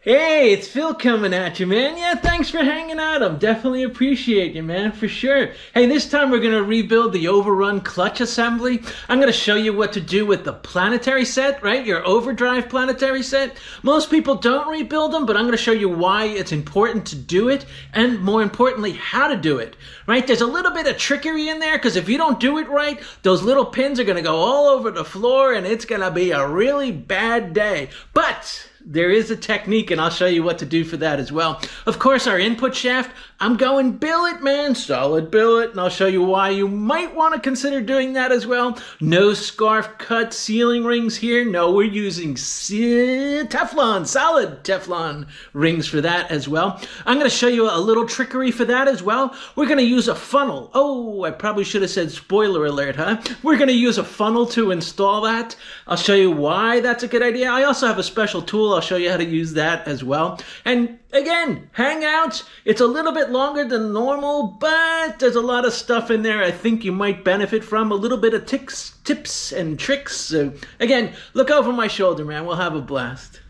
Hey, it's Phil coming at you, man. Yeah, thanks for hanging out. I'm definitely appreciate you, man, for sure. Hey, this time we're going to rebuild the Overrun Clutch Assembly. I'm going to show you what to do with the Planetary set, right? Your Overdrive Planetary set. Most people don't rebuild them, but I'm going to show you why it's important to do it, and more importantly, how to do it, right? There's a little bit of trickery in there, because if you don't do it right, those little pins are going to go all over the floor, and it's going to be a really bad day. But there is a technique, and I'll show you what to do for that as well. Of course, our input shaft, I'm going billet, man, solid billet, and I'll show you why you might want to consider doing that as well. No scarf cut sealing rings here. No, we're using Teflon, solid Teflon rings for that as well. I'm going to show you a little trickery for that as well. We're going to use a funnel. Oh, I probably should have said spoiler alert, huh? We're going to use a funnel to install that. I'll show you why that's a good idea. I also have a special tool. I'll show you how to use that as well. And again, Hangouts, it's a little bit longer than normal, but there's a lot of stuff in there I think you might benefit from. A little bit of tips and tricks. So again, look over my shoulder, man. We'll have a blast.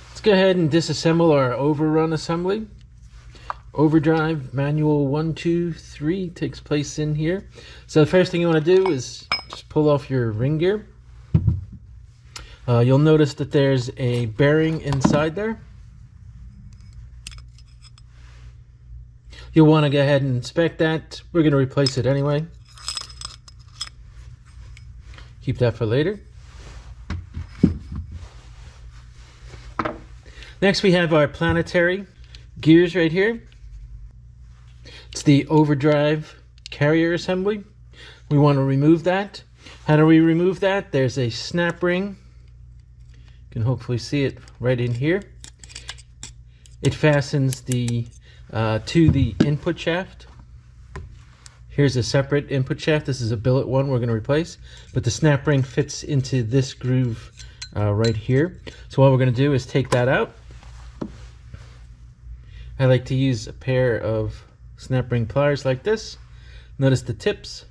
Let's go ahead and disassemble our Overrun assembly. Overdrive manual 1, 2, 3 takes place in here. So the first thing you want to do is just pull off your ring gear. You'll notice that there's a bearing inside there. You'll want to go ahead and inspect that. We're going to replace it anyway. Keep that for later. Next we have our Planetary gears right here. It's the overdrive carrier assembly. We want to remove that. How do we remove that? There's a snap ring. You can hopefully see it right in here. It fastens to the input shaft. Here's a separate input shaft. This is a billet one we're going to replace, but the snap ring fits into this groove right here. So what we're going to do is take that out. I like to use a pair of snap ring pliers like this. Notice the tips,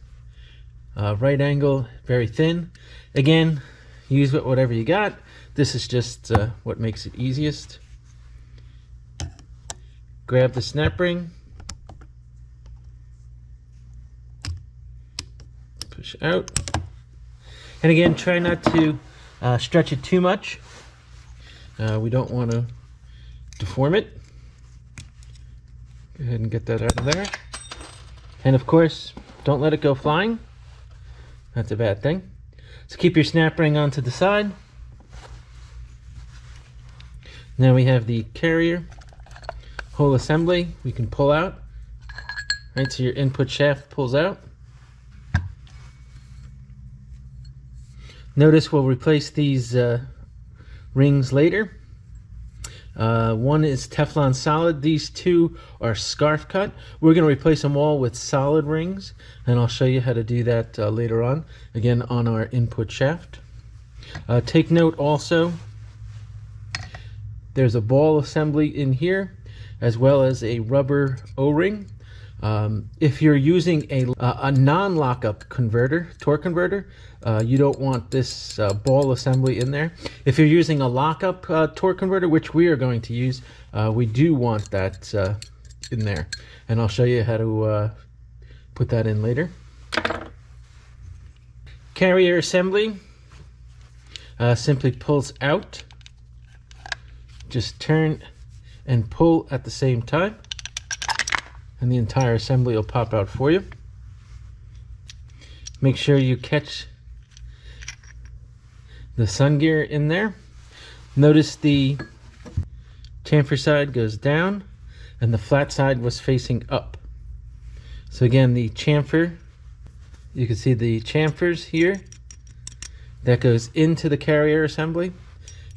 right angle, very thin. Again, use whatever you got. This is just what makes it easiest. Grab the snap ring, push out, and again, try not to stretch it too much. We don't want to deform it. Go ahead and get that out of there. And of course, don't let it go flying. That's a bad thing. So keep your snap ring onto the side. Now we have the carrier whole assembly we can pull out. Right, so your input shaft pulls out. Notice we'll replace these rings later. One is Teflon solid. These two are scarf cut. We're going to replace them all with solid rings, and I'll show you how to do that later on, again on our input shaft. Take note also, there's a ball assembly in here, as well as a rubber O-ring. If you're using a non-lockup converter, torque converter, you don't want this ball assembly in there. If you're using a lockup torque converter, which we are going to use, we do want that in there. And I'll show you how to put that in later. Carrier assembly simply pulls out. Just turn and pull at the same time, and the entire assembly will pop out for you. Make sure you catch the sun gear in there. Notice the chamfer side goes down and the flat side was facing up. So again, the chamfer, you can see the chamfers here, that goes into the carrier assembly,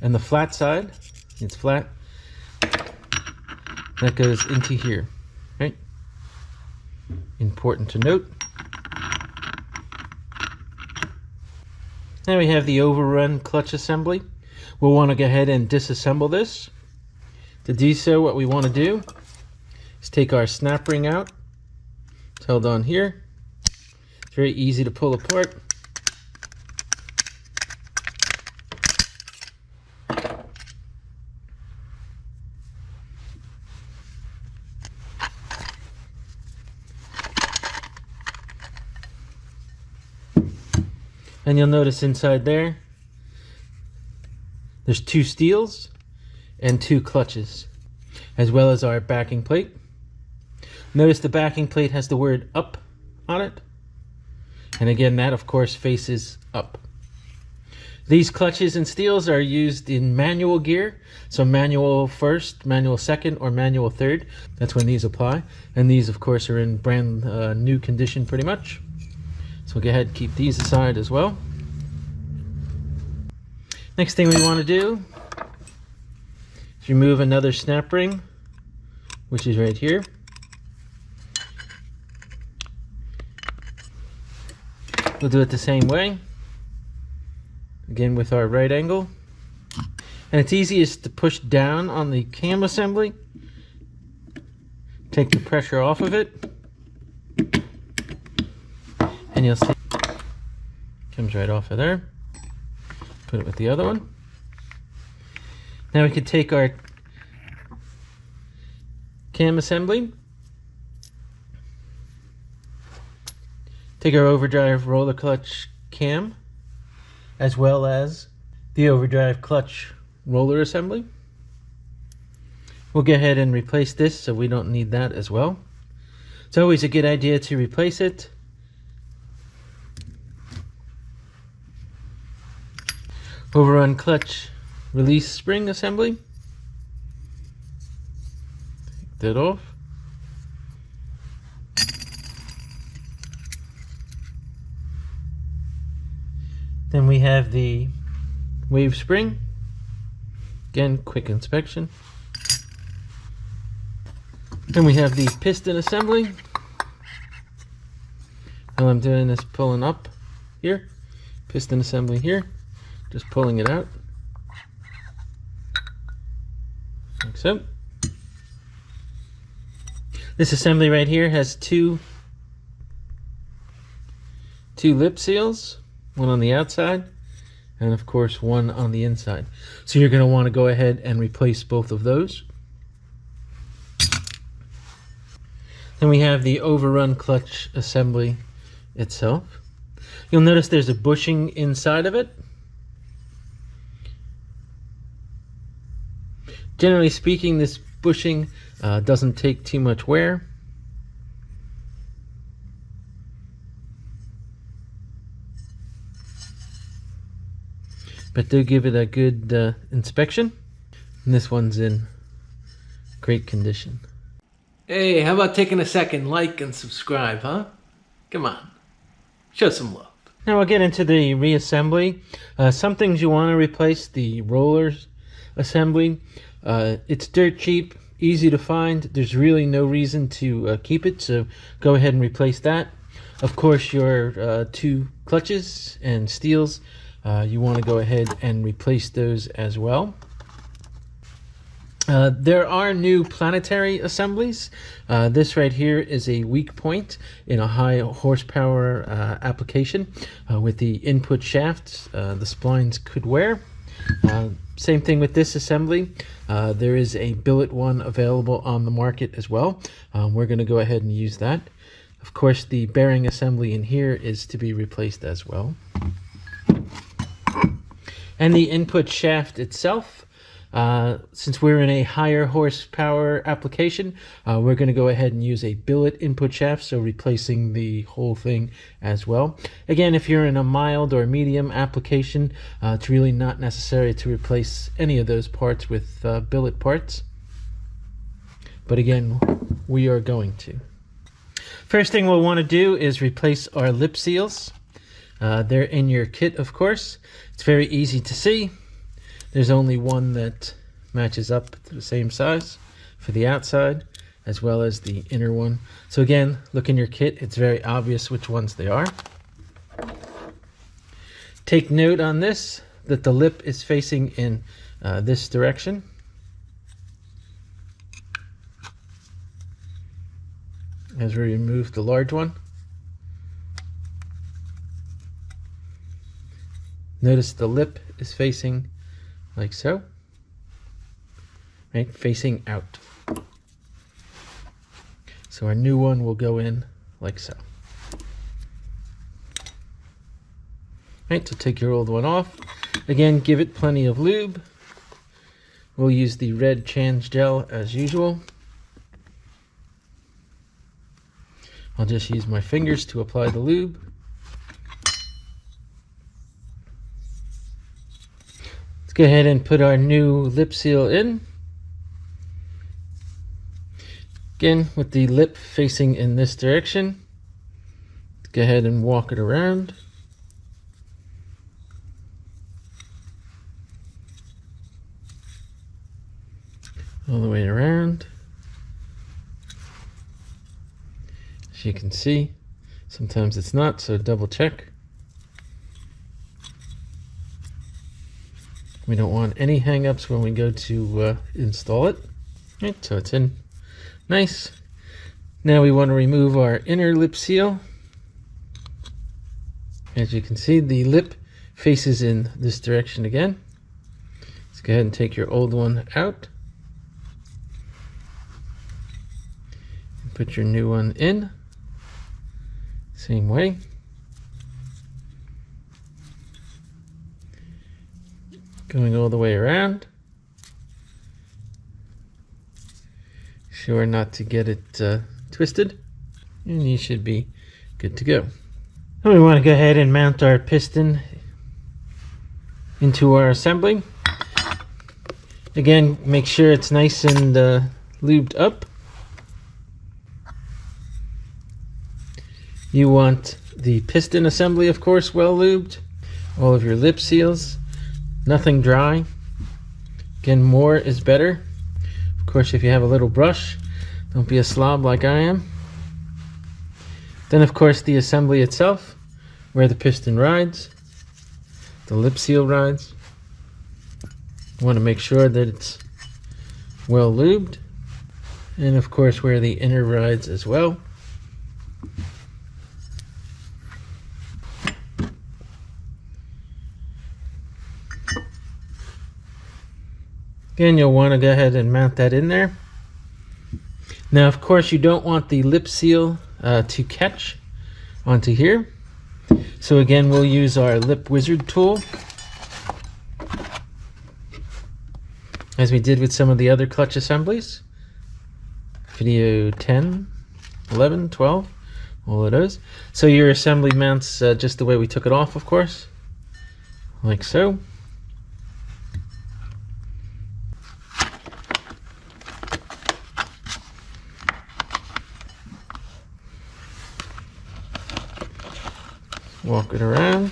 and the flat side, it's flat, that goes into here, right? Important to note. Now we have the Overrun Clutch assembly. We'll want to go ahead and disassemble this. To do so, what we want to do is take our snap ring out. It's held on here. It's very easy to pull apart. And you'll notice inside there, there's 2 steels and 2 clutches, as well as our backing plate. Notice the backing plate has the word up on it. And again, that of course faces up. These clutches and steels are used in manual gear. So manual first, manual second, or manual third. That's when these apply. And these of course are in brand new condition pretty much. So we'll go ahead and keep these aside as well. Next thing we want to do is remove another snap ring, which is right here. We'll do it the same way, again with our right angle. And it's easiest to push down on the cam assembly, take the pressure off of it, and you'll see it comes right off of there. Put it with the other one. Now we could take our cam assembly, take our overdrive roller clutch cam, as well as the overdrive clutch roller assembly. We'll go ahead and replace this, so we don't need that as well. It's always a good idea to replace it. Overrun clutch release spring assembly. Take that off. Then we have the wave spring. Again, quick inspection. Then we have the piston assembly. All I'm doing is pulling up here. Piston assembly here. Just pulling it out. Like so. This assembly right here has two lip seals. One on the outside, and of course one on the inside. So you're going to want to go ahead and replace both of those. Then we have the overrun clutch assembly itself. You'll notice there's a bushing inside of it. Generally speaking, this bushing doesn't take too much wear. But do give it a good inspection. And this one's in great condition. Hey, how about taking a second, like and subscribe, huh? Come on, show some love. Now we'll get into the reassembly. Some things you want to replace: the rollers assembly. It's dirt cheap, easy to find. There's really no reason to keep it, so go ahead and replace that. Of course, your 2 clutches and steels. You want to go ahead and replace those as well. There are new Planetary assemblies. This right here is a weak point in a high horsepower application with the input shafts. The splines could wear. Same thing with this assembly. There is a billet one available on the market as well. We're going to go ahead and use that. Of course, the bearing assembly in here is to be replaced as well. And the input shaft itself, since we're in a higher horsepower application, we're going to go ahead and use a billet input shaft, so replacing the whole thing as well. Again, if you're in a mild or medium application, it's really not necessary to replace any of those parts with billet parts. But again, we are going to. First thing we'll want to do is replace our lip seals. They're in your kit, of course. It's very easy to see. There's only one that matches up to the same size for the outside, as well as the inner one. So again, look in your kit. It's very obvious which ones they are. Take note on this that the lip is facing in this direction. As we remove the large one. Notice the lip is facing like so, right, facing out. So our new one will go in like so. Right, so take your old one off. Again, give it plenty of lube. We'll use the red Chan's gel as usual. I'll just use my fingers to apply the lube. Let's go ahead and put our new lip seal in. Again, with the lip facing in this direction. Let's go ahead and walk it around. All the way around. As you can see, sometimes it's not, so double check. We don't want any hang-ups when we go to install it. Right, so it's in nice. Now we want to remove our inner lip seal. As you can see, the lip faces in this direction again. Let's go ahead and take your old one out. Put your new one in, same way. Going all the way around. Sure not to get it twisted, and you should be good to go. Now we want to go ahead and mount our piston into our assembly. Again, make sure it's nice and lubed up. You want the piston assembly, of course, well lubed. All of your lip seals, nothing dry. Again, more is better. Of course, if you have a little brush, don't be a slob like I am. Then, of course, the assembly itself, where the piston rides, the lip seal rides. You want to make sure that it's well lubed. And, of course, where the inner rides as well. Again, you'll want to go ahead and mount that in there. Now, of course, you don't want the lip seal to catch onto here. So again, we'll use our lip wizard tool, as we did with some of the other clutch assemblies. Video 10, 11, 12, all of those. So your assembly mounts just the way we took it off, of course, like so. Walk it around.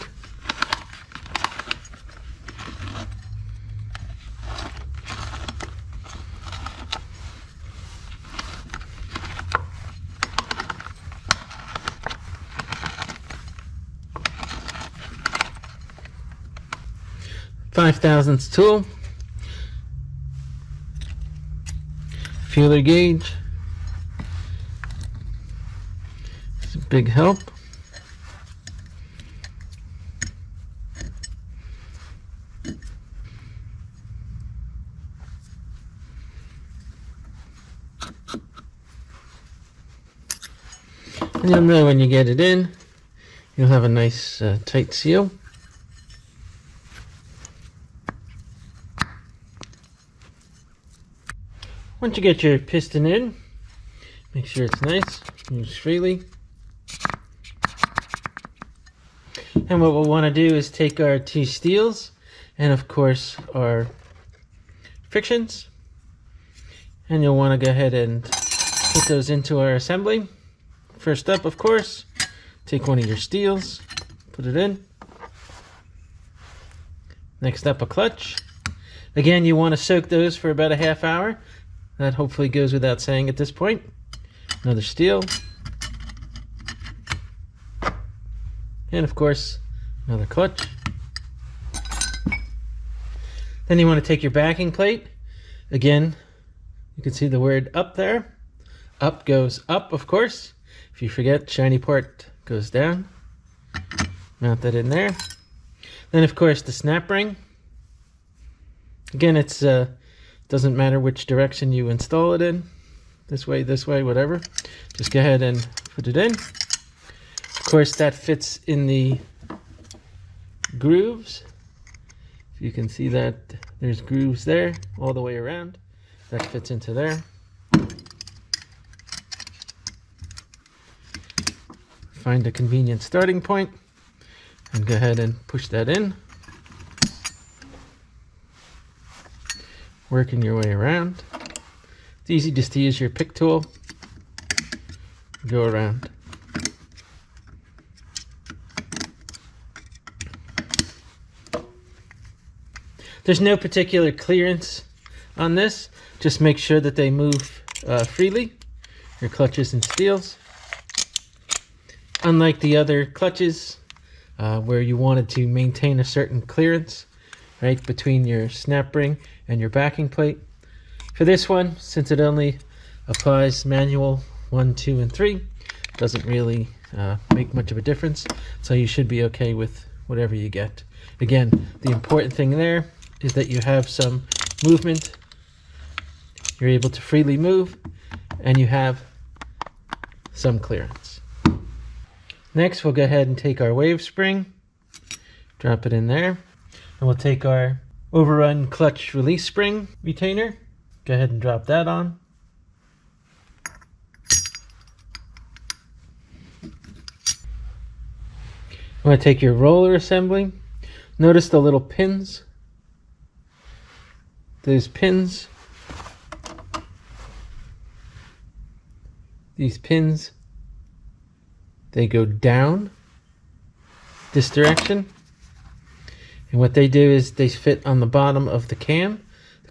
.5/1000 tool. Feeler gauge. It's a big help. And you'll know when you get it in, you'll have a nice tight seal. Once you get your piston in, make sure it's nice, use freely. And what we'll want to do is take our two steels and of course our frictions, and you'll want to go ahead and put those into our assembly. First up, of course, take one of your steels, put it in. Next up, a clutch. Again, you want to soak those for about a half hour. That hopefully goes without saying at this point. Another steel. And of course, another clutch. Then you want to take your backing plate. Again, you can see the word up there. Up goes up, of course. If you forget, shiny part goes down. Mount that in there. Then, of course, the snap ring. Again, it's doesn't matter which direction you install it in. This way, whatever. Just go ahead and put it in. Of course, that fits in the grooves. If you can see that, there's grooves there all the way around. That fits into there. Find a convenient starting point and go ahead and push that in. Working your way around. It's easy just to use your pick tool. Go around. There's no particular clearance on this. Just make sure that they move freely, your clutches and steels. Unlike the other clutches where you wanted to maintain a certain clearance, right, between your snap ring and your backing plate. For this one, since it only applies manual 1, 2, and 3, doesn't really make much of a difference. So you should be okay with whatever you get. Again, the important thing there is that you have some movement. You're able to freely move, and you have some clearance. Next, we'll go ahead and take our wave spring, drop it in there, and we'll take our Overrun Clutch release spring retainer, go ahead and drop that on. I'm going to take your roller assembly. Notice the little pins. Those pins. These pins, they go down this direction. And what they do is they fit on the bottom of the cam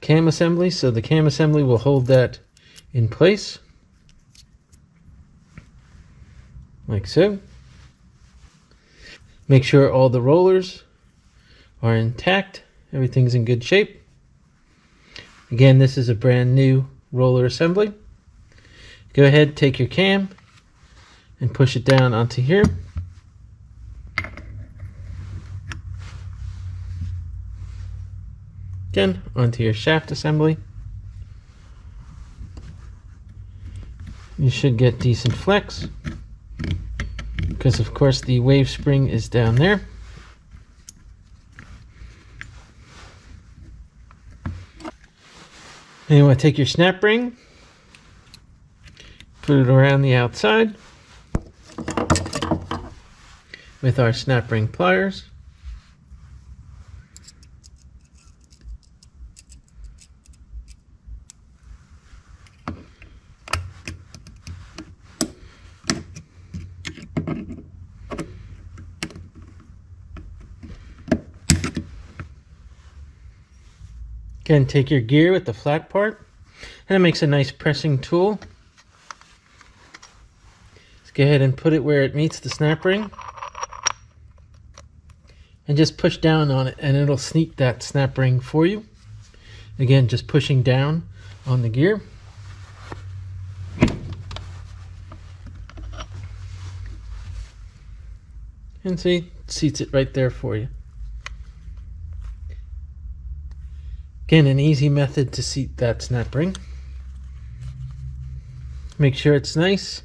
assembly. So the cam assembly will hold that in place. Like so. Make sure all the rollers are intact. Everything's in good shape. Again, this is a brand new roller assembly. Go ahead, take your cam and push it down onto here. Again, onto your shaft assembly. You should get decent flex because of course the wave spring is down there. And you want to take your snap ring, put it around the outside with our snap ring pliers. Again, take your gear with the flat part, and it makes a nice pressing tool. Let's go ahead and put it where it meets the snap ring. And just push down on it, and it'll sneak that snap ring for you. Again, just pushing down on the gear. And see, it seats it right there for you. Again, an easy method to seat that snap ring. Make sure it's nice.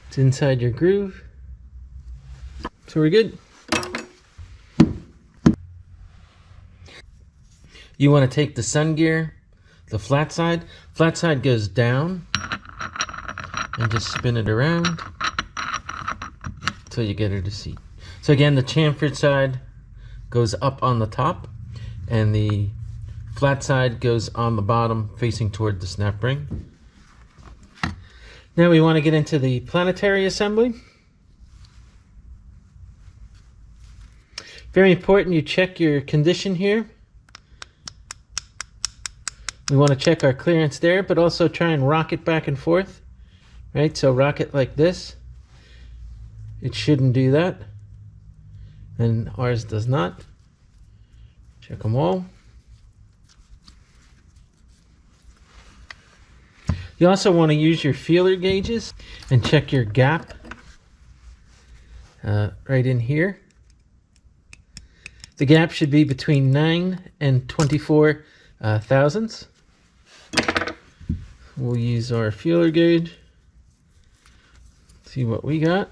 It's inside your groove. So we're good. You want to take the sun gear, the flat side. Flat side goes down. And just spin it around until you get her to seat. So again, the chamfered side goes up on the top, and the flat side goes on the bottom facing toward the snap ring. Now we want to get into the planetary assembly. Very important you check your condition here. We want to check our clearance there, but also try and rock it back and forth. Right, so rock it like this. It shouldn't do that. And ours does not. Check them all. You also want to use your feeler gauges and check your gap right in here. The gap should be between 9 and 24 thousandths. We'll use our feeler gauge. See what we got.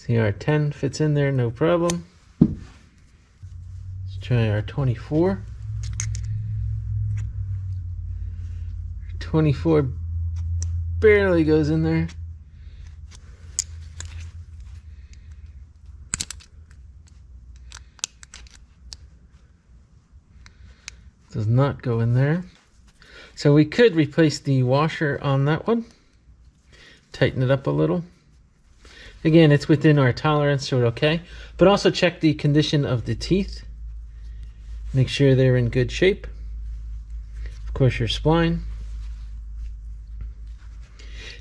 See, our 10 fits in there, no problem. Let's try our 24. 24 barely goes in there. Does not go in there. So we could replace the washer on that one. Tighten it up a little. Again, it's within our tolerance, so we're okay. But also check the condition of the teeth. Make sure they're in good shape. Of course, your spline.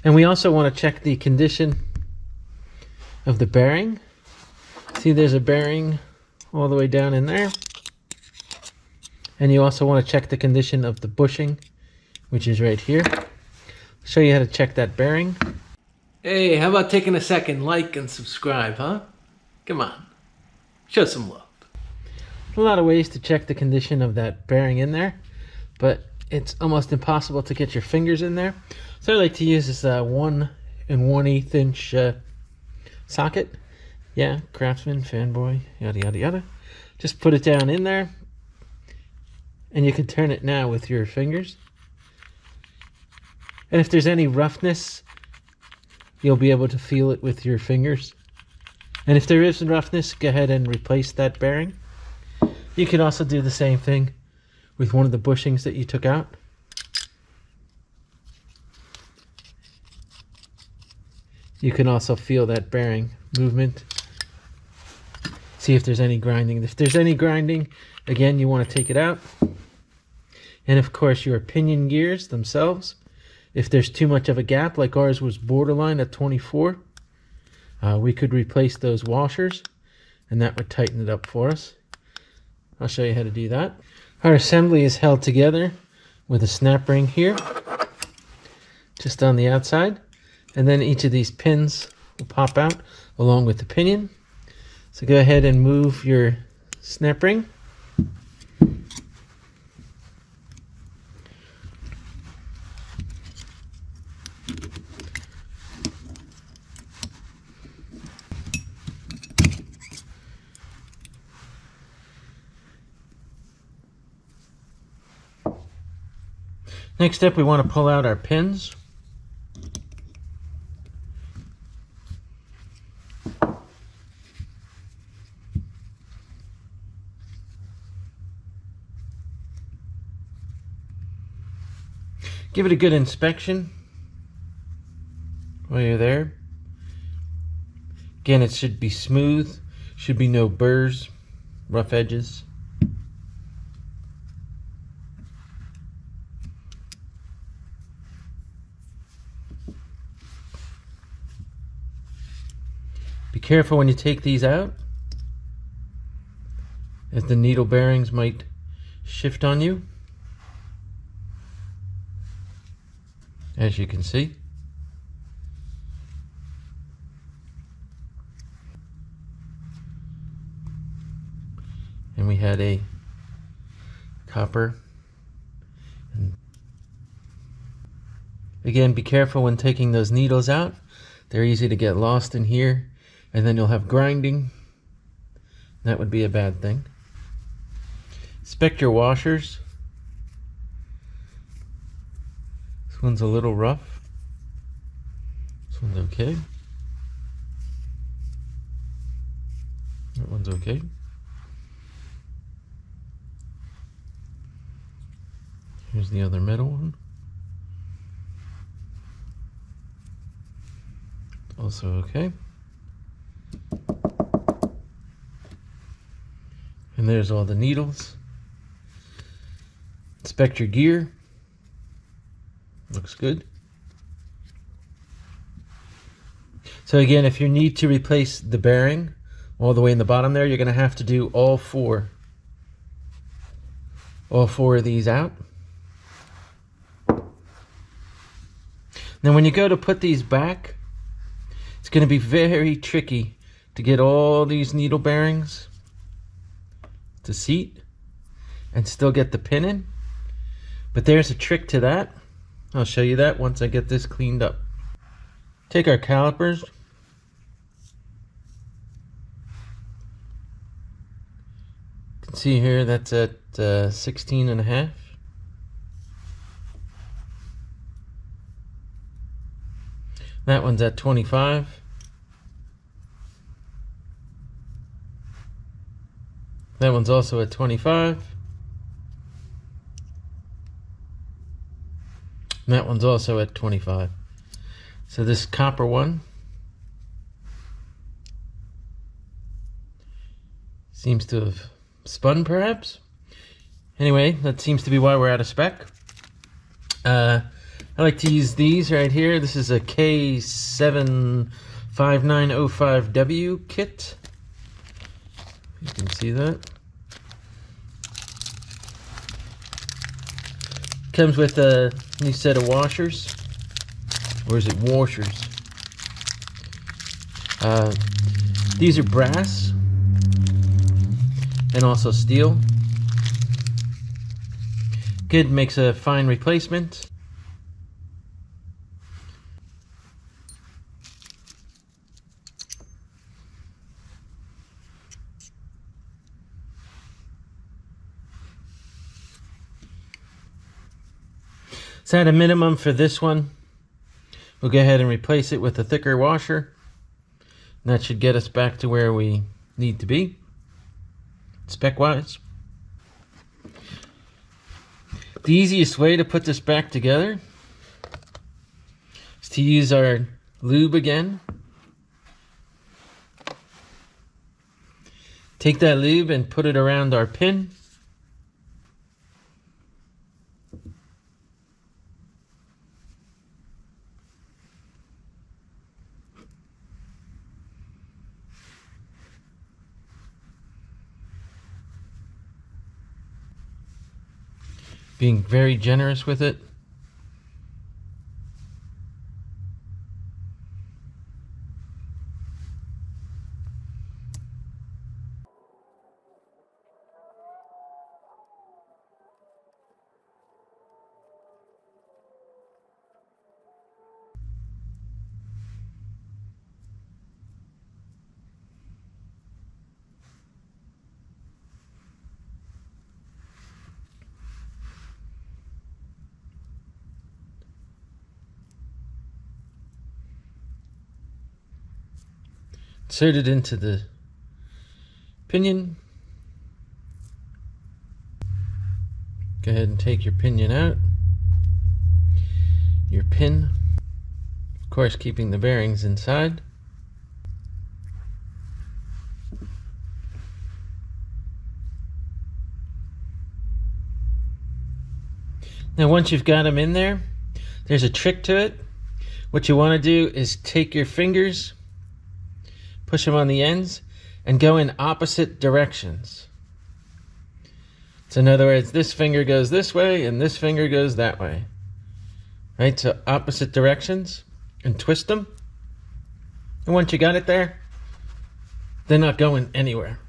And we also want to check the condition of the bearing. See, there's a bearing all the way down in there. And you also want to check the condition of the bushing, which is right here. I'll show you how to check that bearing. Hey, how about taking a second, like and subscribe, huh? Come on, show some love. There's a lot of ways to check the condition of that bearing in there, but it's almost impossible to get your fingers in there. So I like to use this 1 1/8 inch socket. Yeah, Craftsman, fanboy, yada yada yada. Just put it down in there. And you can turn it now with your fingers. And if there's any roughness, you'll be able to feel it with your fingers. And if there is roughness, go ahead and replace that bearing. You can also do the same thing with one of the bushings that you took out. You can also feel that bearing movement. See if there's any grinding. If there's any grinding, again, you want to take it out. And of course, your pinion gears themselves. If there's too much of a gap, like ours was borderline at 24, we could replace those washers, and that would tighten it up for us. I'll show you how to do that. Our assembly is held together with a snap ring here, just on the outside. And then each of these pins will pop out along with the pinion. So go ahead and move your snap ring. Next up, we want to pull out our pins. Give it a good inspection while you're there. Again, it should be smooth, should be no burrs, rough edges. Be careful when you take these out, as the needle bearings might shift on you, as you can see. And we had a copper. And again, be careful when taking those needles out. They're easy to get lost in here. And then you'll have grinding. That would be a bad thing. Inspect your washers. This one's a little rough. This one's okay. That one's okay. Here's the other metal one. Also okay. And there's all the needles. Inspect your gear. Looks good. So again, if you need to replace the bearing all the way in the bottom there, you're going to have to do all four of these out. Now when you go to put these back, it's going to be very tricky to get all these needle bearings to seat and still get the pin in. But there's a trick to that. I'll show you that once I get this cleaned up. Take our calipers can see here that's at 16.5. That one's at 25. That one's also at 25. And that one's also at 25. So this copper one seems to have spun, perhaps. Anyway, that seems to be why we're out of spec. I like to use these right here. This is a K75905W kit. You can see that. Comes with a new set of washers. Or is it washers? These are brass and also steel. Good, makes a fine replacement. So at a minimum for this one, we'll go ahead and replace it with a thicker washer. And that should get us back to where we need to be, spec-wise. The easiest way to put this back together is to use our lube again. Take that lube and put it around our pin. Being very generous with it. Insert it into the pinion. Go ahead and take your pinion out. Your pin, of course, keeping the bearings inside. Now once you've got them in there, there's a trick to it. What you want to do is take your fingers, push them on the ends, and go in opposite directions. So in other words, this finger goes this way and this finger goes that way. Right, so opposite directions, and twist them. And once you got it there, they're not going anywhere.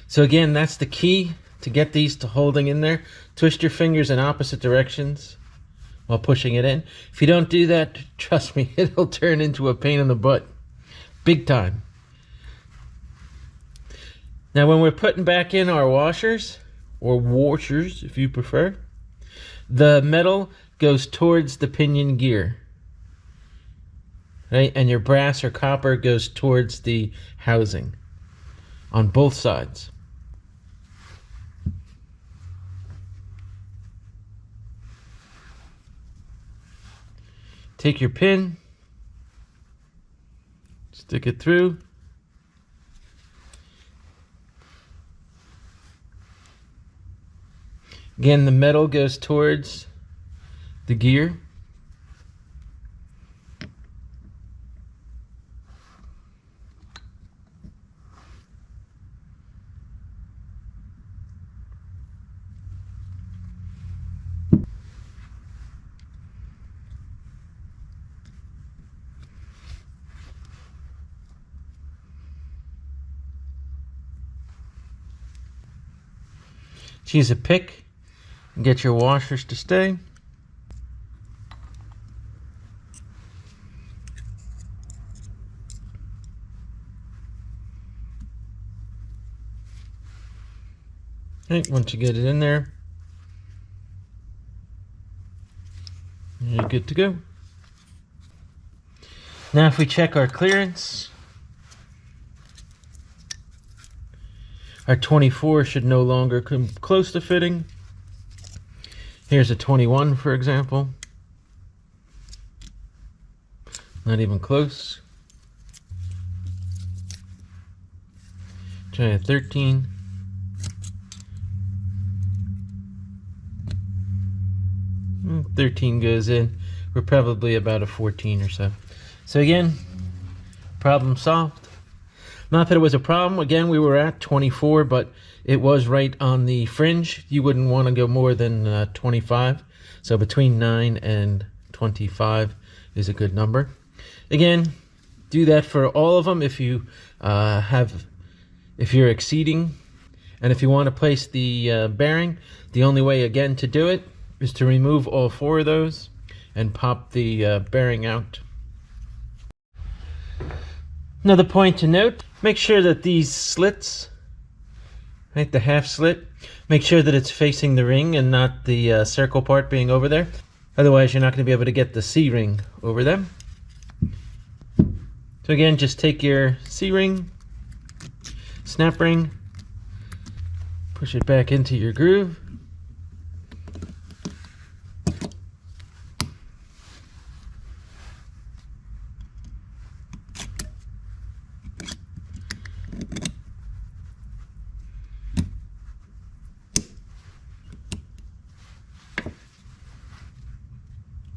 So again, that's the key to get these to holding in there. Twist your fingers in opposite directions while pushing it in. If you don't do that, trust me, it'll turn into a pain in the butt. Big time. Now when we're putting back in our washers, or washers if you prefer, the metal goes towards the pinion gear. Right? And your brass or copper goes towards the housing on both sides. Take your pin, stick it through. Again, the metal goes towards the gear. Use a pick and get your washers to stay. Right, once you get it in there, you're good to go. Now if we check our clearance, our 24 should no longer come close to fitting. Here's a 21, for example. Not even close. Try a 13. Hmm, 13 goes in. We're probably about a 14 or so. So again, problem solved. Not that it was a problem. Again, we were at 24, but it was right on the fringe. You wouldn't want to go more than 25. So between 9 and 25 is a good number. Again, do that for all of them if you if you're exceeding. And if you want to place the bearing, the only way again to do it is to remove all 4 of those and pop the bearing out. Another point to note, make sure that these slits, right, the half slit, make sure that it's facing the ring and not the circle part being over there. Otherwise, you're not going to be able to get the C-ring over them. So again, just take your C-ring, snap ring, push it back into your groove.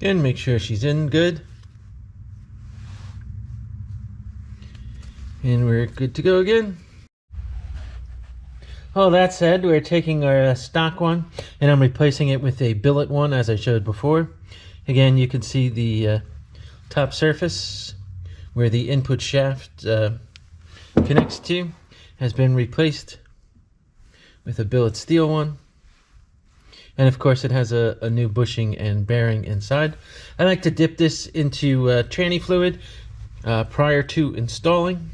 Again, make sure she's in good. And we're good to go again. All that said, we're taking our stock one and I'm replacing it with a billet one as I showed before. Again, you can see the top surface where the input shaft connects to has been replaced with a billet steel one. And of course it has a new bushing and bearing inside. I like to dip this into tranny fluid prior to installing.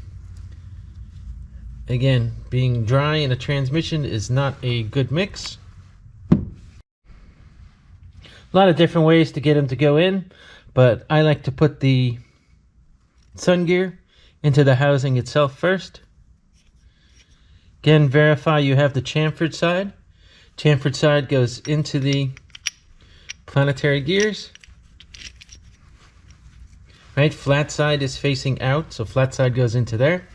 Again, being dry in a transmission is not a good mix. A lot of different ways to get them to go in, but I like to put the sun gear into the housing itself first. Again, verify you have the chamfered side. Chamfered side goes into the Planetary gears. Right, flat side is facing out, so flat side goes into there.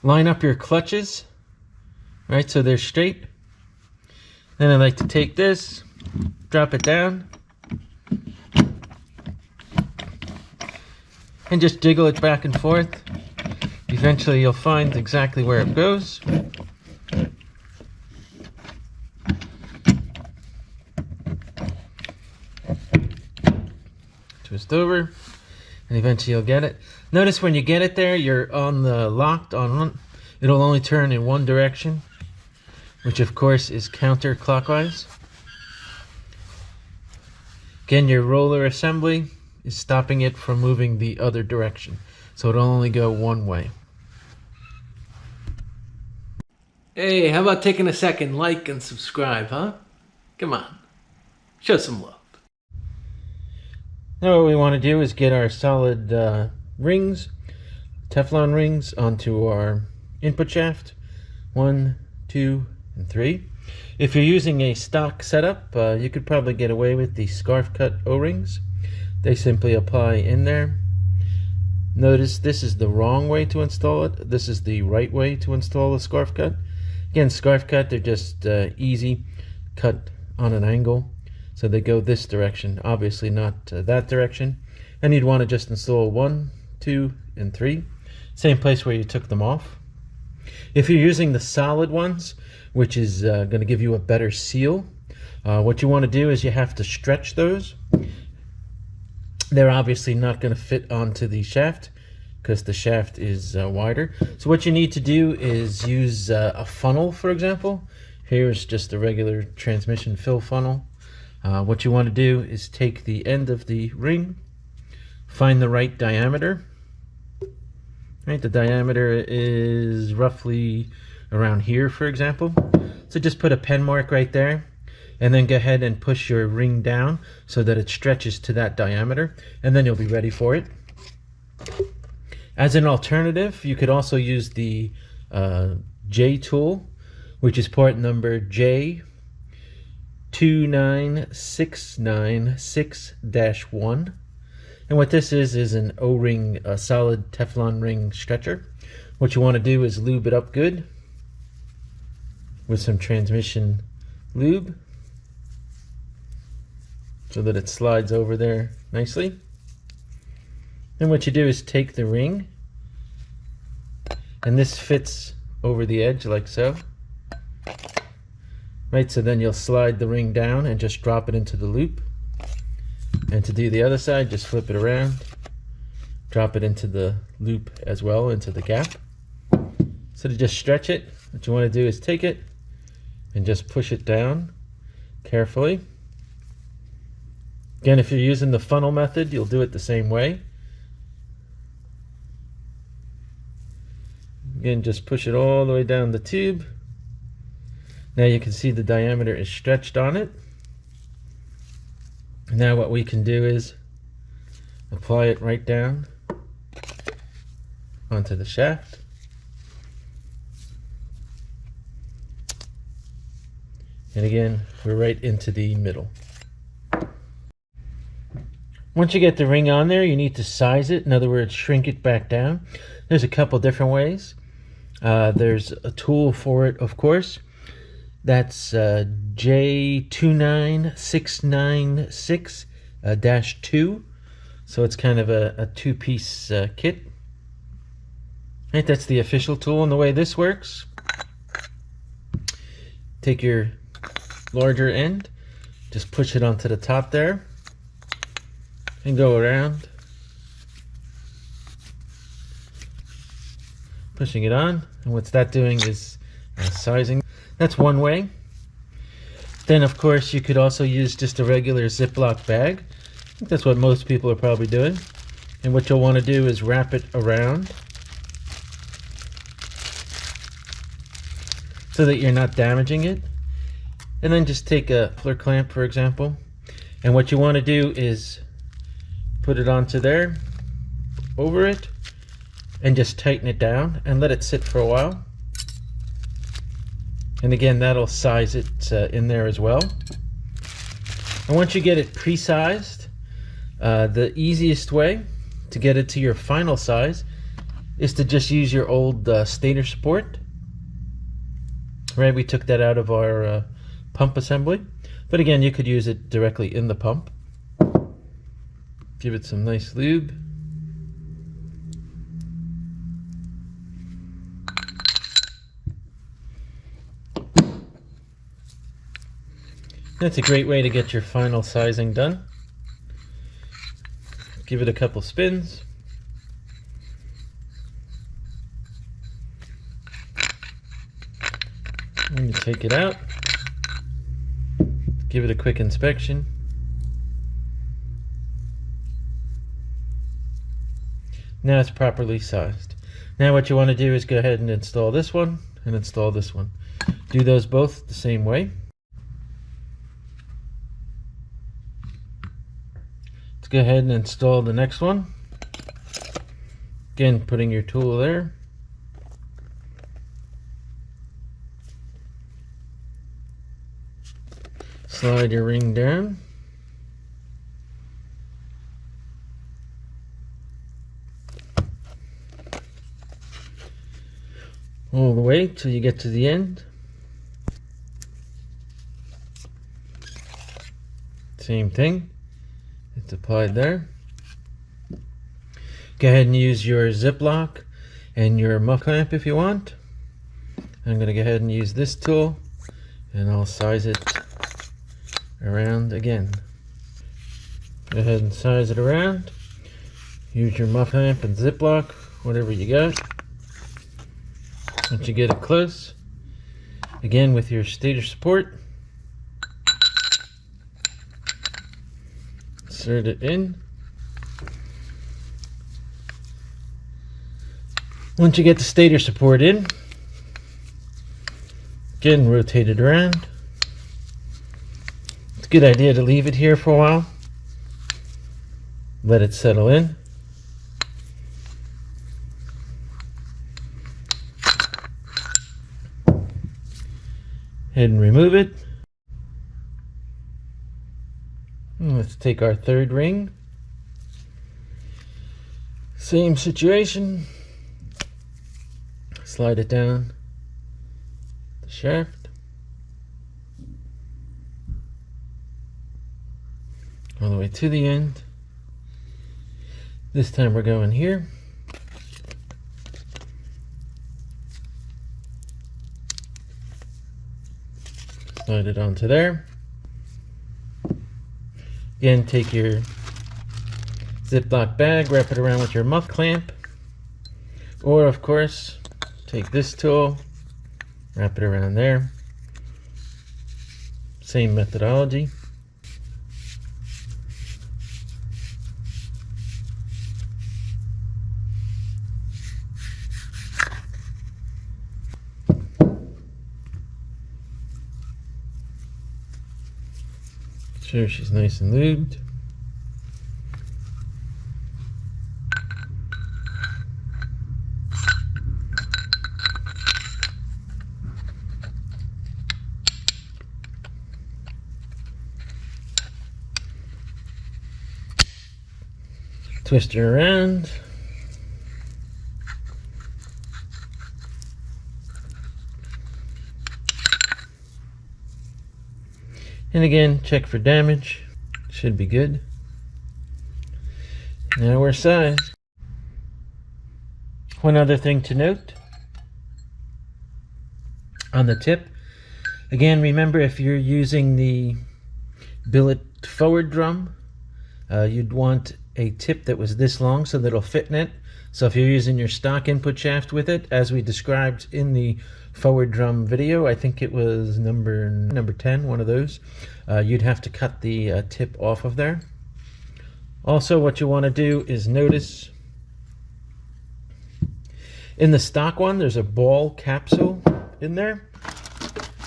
Line up your clutches, right, so they're straight. Then I like to take this, drop it down, and just jiggle it back and forth. Eventually you'll find exactly where it goes. Twist over, and eventually you'll get it. Notice when you get it there, you're on the locked on one. It'll only turn in one direction, which of course is counterclockwise. Again, your roller assembly is stopping it from moving the other direction, so it'll only go one way. Hey, how about taking a second, like and subscribe, huh? Come on, show some love. Now what we want to do is get our solid rings, Teflon rings, onto our input shaft. 1, 2, and 3. If you're using a stock setup, you could probably get away with the scarf cut O-rings. They simply apply in there. Notice this is the wrong way to install it. This is the right way to install a scarf cut. Again, scarf cut, they're just easy, cut on an angle. So they go this direction, obviously not that direction. And you'd want to just install 1, 2, and 3. Same place where you took them off. If you're using the solid ones, which is going to give you a better seal, what you want to do is you have to stretch those. They're obviously not going to fit onto the shaft because the shaft is wider. So what you need to do is use a funnel, for example. Here's just a regular transmission fill funnel. What you want to do is take the end of the ring, find the right diameter. Right, the diameter is roughly around here, for example. So just put a pen mark right there, and then go ahead and push your ring down so that it stretches to that diameter, and then you'll be ready for it. As an alternative, you could also use the J tool, which is part number J29696-1. And what this is an O-ring, a solid Teflon ring stretcher. What you want to do is lube it up good with some transmission lube so that it slides over there nicely. Then what you do is take the ring, and this fits over the edge like so. Right, so then you'll slide the ring down and just drop it into the loop. And to do the other side, just flip it around, drop it into the loop as well, into the gap. So to just stretch it, what you want to do is take it and just push it down carefully. Again, if you're using the funnel method, you'll do it the same way. Again, just push it all the way down the tube. Now you can see the diameter is stretched on it. Now what we can do is apply it right down onto the shaft. And again, we're right into the middle. Once you get the ring on there, you need to size it. In other words, shrink it back down. There's a couple different ways. There's a tool for it, of course. That's J29696-2. So it's kind of a two-piece kit. Right, that's the official tool. And the way this works, take your larger end, just push it onto the top there, and go around, pushing it on. And what's that doing is sizing. That's one way. Then of course you could also use just a regular Ziploc bag. I think that's what most people are probably doing. And what you'll want to do is wrap it around so that you're not damaging it. And then just take a muffler clamp, for example. And what you want to do is put it onto there, over it, and just tighten it down and let it sit for a while. And again, that'll size it in there as well. And once you get it pre-sized, the easiest way to get it to your final size is to just use your old stator support. Right, we took that out of our pump assembly. But again, you could use it directly in the pump. Give it some nice lube. That's a great way to get your final sizing done. Give it a couple spins. When you take it out, give it a quick inspection. Now it's properly sized. Now what you want to do is go ahead and install this one and install this one. Do those both the same way. Let's go ahead and install the next one. Again, putting your tool there. Slide your ring down. All the way till you get to the end. Same thing. It's applied there. Go ahead and use your Ziploc and your muff clamp if you want. I'm going to go ahead and use this tool and I'll size it around again. Go ahead and size it around. Use your muff clamp and Ziploc, whatever you got. Once you get it close, again with your stator support, insert it in. Once you get the stator support in, Again, rotate it around. It's a good idea to leave it here for a while. Let it settle in. Head and remove it. And let's take our third ring. Same situation. Slide it down the shaft. All the way to the end. This time we're going here. Slide it onto there. Again, take your Ziploc bag, wrap it around with your muff clamp. Or, of course, take this tool, wrap it around there. Same methodology. Sure she's nice and lubed. Twist her around. And again, check for damage. Should be good. Now we're sized. One other thing to note on the tip. Again, remember if you're using the billet forward drum, you'd want a tip that was this long so that it'll fit in it. So if you're using your stock input shaft with it, as we described in the forward drum video, I think it was number 10, one of those, you'd have to cut the tip off of there. Also, what you want to do is notice in the stock one, there's a ball capsule in there,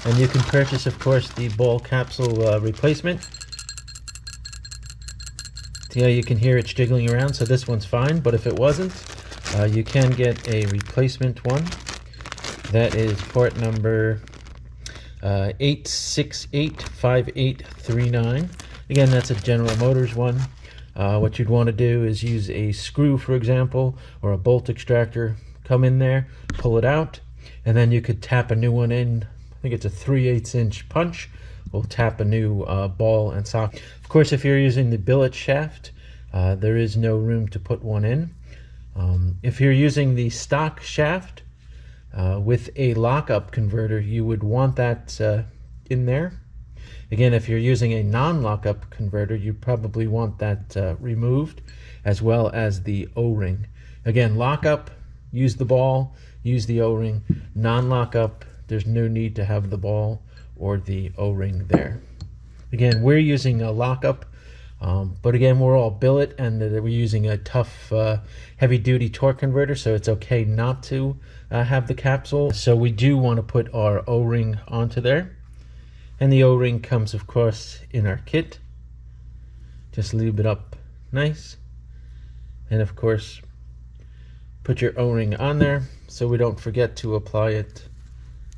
and you can purchase, of course, the ball capsule replacement. See how you can hear it jiggling around, so this one's fine, but if it wasn't, you can get a replacement one. That is part number 8685839. Again, that's a General Motors one. What you'd want to do is use a screw, for example, or a bolt extractor, come in there, pull it out, and then you could tap a new one in. I think it's a 3/8 inch punch. We'll tap a new ball and socket. Of course, if you're using the billet shaft, there is no room to put one in. If you're using the stock shaft with a lockup converter, you would want that in there. Again, if you're using a non-lockup converter, you probably want that removed, as well as the O-ring. Again, lockup, use the ball, use the O-ring. Non-lockup, there's no need to have the ball or the O-ring there. Again, we're using a lockup, but again, we're all billet, and we're using a tough heavy-duty torque converter, so it's okay not to have the capsule. So we do want to put our O-ring onto there, and the O-ring comes, of course, in our kit. Just lube it up nice, and of course, put your O-ring on there so we don't forget to apply it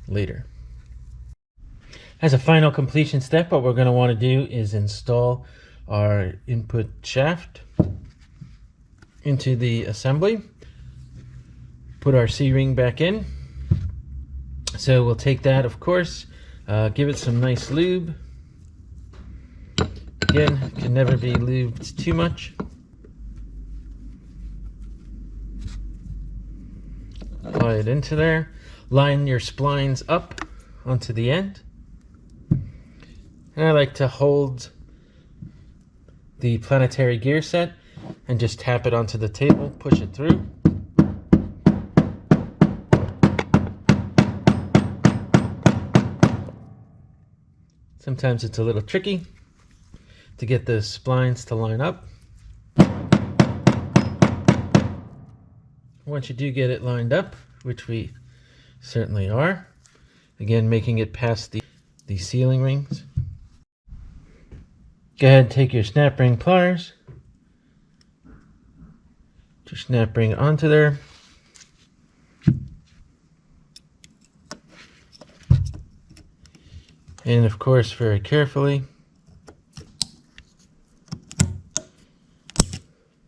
later. As a final completion step, what we're going to want to do is install our input shaft into the assembly. Put our C-ring back in. So we'll take that, of course, give it some nice lube. Again, it can never be lubed too much. Apply it into there. Line your splines up onto the end. And I like to hold the Planetary gear set and just tap it onto the table, push it through. Sometimes it's a little tricky to get the splines to line up. Once you do get it lined up, which we certainly are, Again, making it past the sealing rings. Go ahead and take your snap ring pliers. Put your snap ring onto there. And of course, very carefully,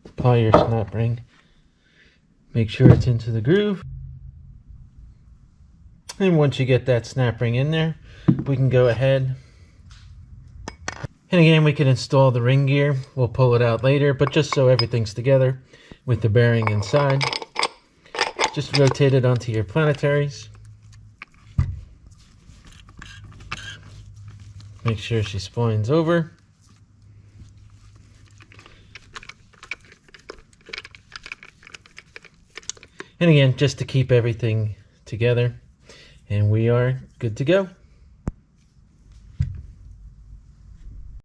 apply your snap ring. Make sure it's into the groove. And once you get that snap ring in there, we can go ahead. And again, we can install the ring gear. We'll pull it out later, but just so everything's together with the bearing inside, just rotate it onto your planetaries. Make sure she splines over. And again, just to keep everything together. And we are good to go.